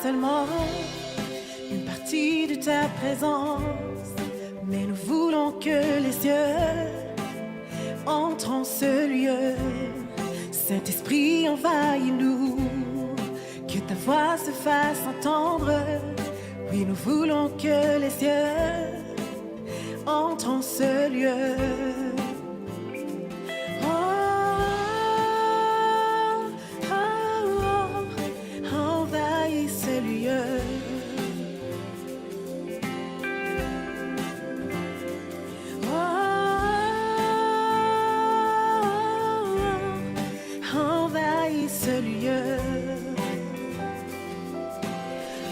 seulement une partie de ta présence, mais nous voulons que les cieux entrent en ce lieu. Saint-Esprit, envahis-nous, que ta voix se fasse entendre. Oui, nous voulons que les cieux entrent en ce lieu. Envahis ce lieu. Envahis ce lieu.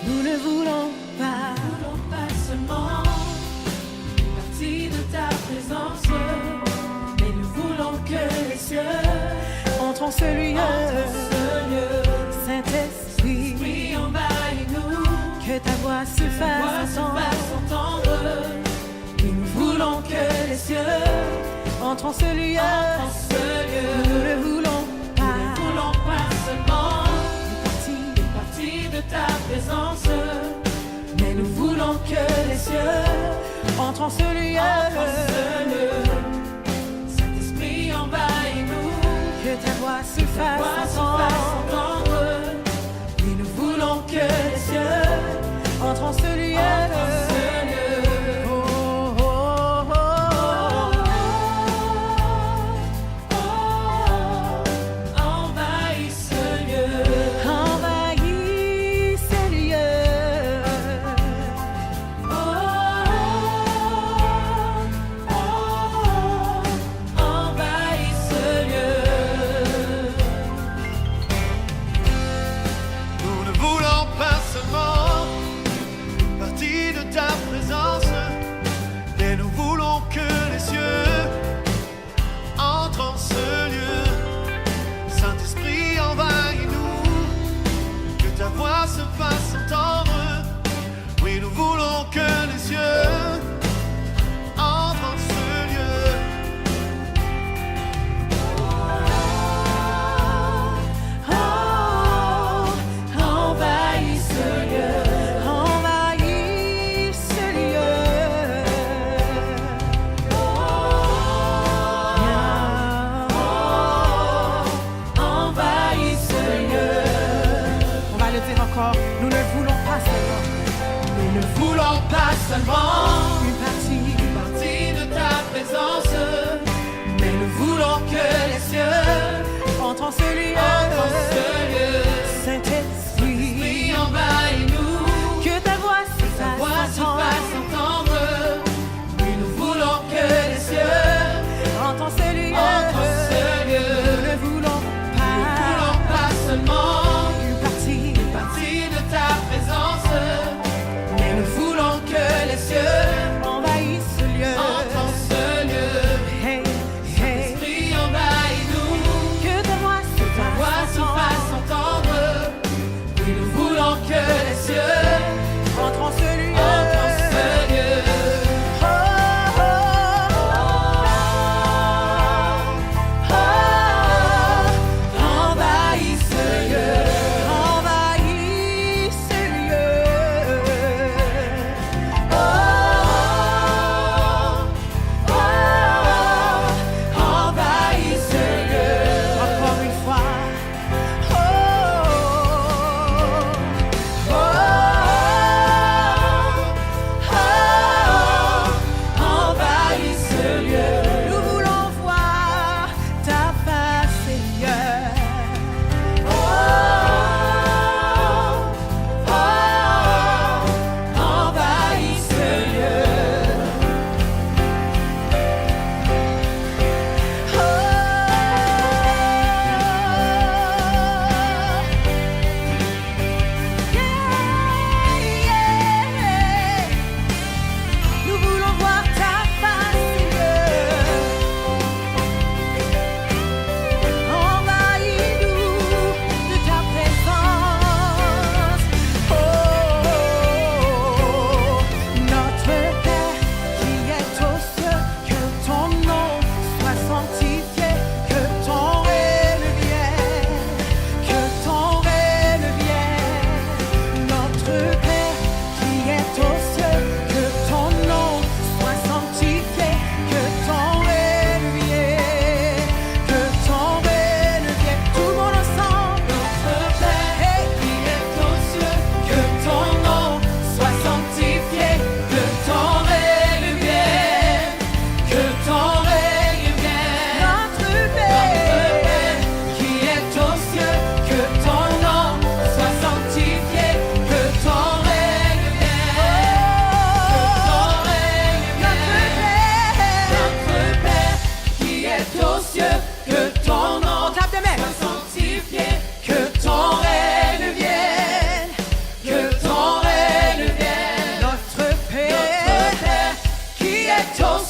Nous ne voulons pas seulement une partie de ta présence, mais nous voulons que les cieux entrent en ce lieu. Saint-Esprit, envahis-nous, que ta voix se fasse entendre. Oui, nous voulons que les cieux entrent en ce lieu. Nous ne voulons pas seulement une partie de ta présence, mais nous voulons que les cieux entrent en ce lieu. Saint-Esprit, envahis-nous, que ta voix se fasse entendre. Oui, nous voulons que les cieux entrent en ce lieu. Nous ne voulons pas seulement une partie de ta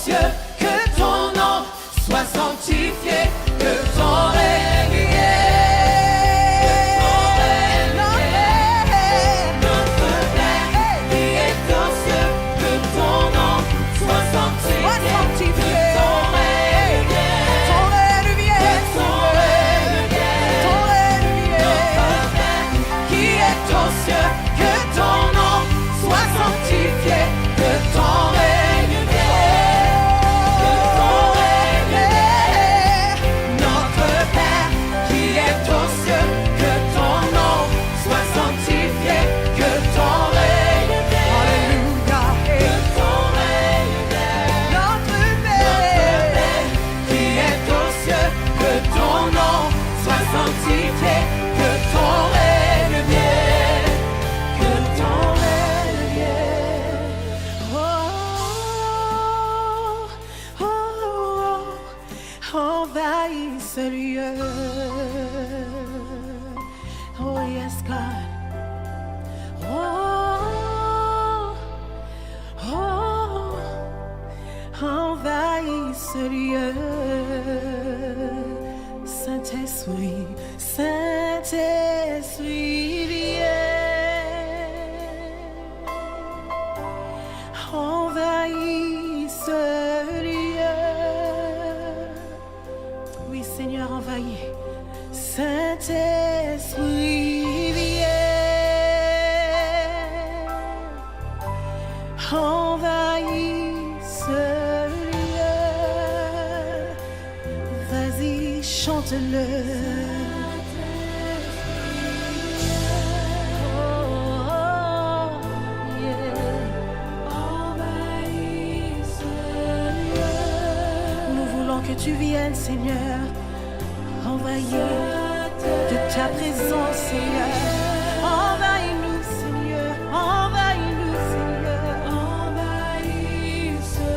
cieux, que ton nom soit sanctifié, que ton règne vienne. Notre Père qui est aux cieux, que ton nom soit sanctifié, que ton règne vienne. Ton règne vienne, ton règne vienne, ton règne vienne. Notre Père qui est aux cieux, que ton nom soit sanctifié, que ton règne vienne, que ton règne vienne. Notre Père qui est aux cieux, que ton nom soit sanctifié, que ton règne vienne. Alléluia. Que ton règne vienne. Notre Père qui est aux cieux, que ton nom soit sanctifié, que ton règne vienne, que ton règne vienne. Oh, oh, oh, envahis ce lieu. Oh yes, God. Oh, oh, envahis ce lieu. Saint-Esprit, Saint-Esprit, viens. Envahis ce lieu. Oui, Seigneur, envahis. Saint-Esprit, viens. Envahis ce lieu. Vas-y, chante-le. Oh, yeah. Envahis ce lieu. Nous voulons que tu viennes, Seigneur. Envahis de ta présence, Seigneur. Envahis-nous, Seigneur. Envahis-nous, Seigneur. Envahis ce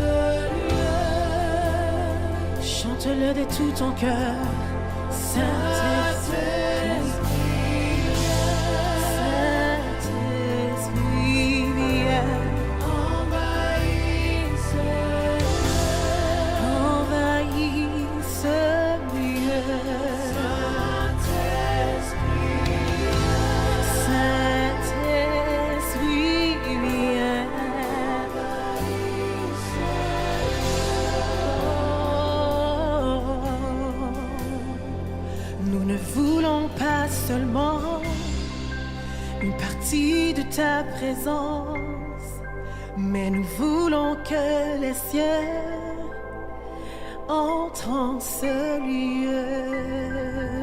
lieu. Chante-le de tout ton cœur. Saint-Esprit, Saint-Esprit, viens. Envahis ce lieu. Envahis ce lieu. Saint-Esprit, viens. Nous ne voulons pas seulement une partie de ta présence, mais nous voulons que les cieux entrent en ce lieu.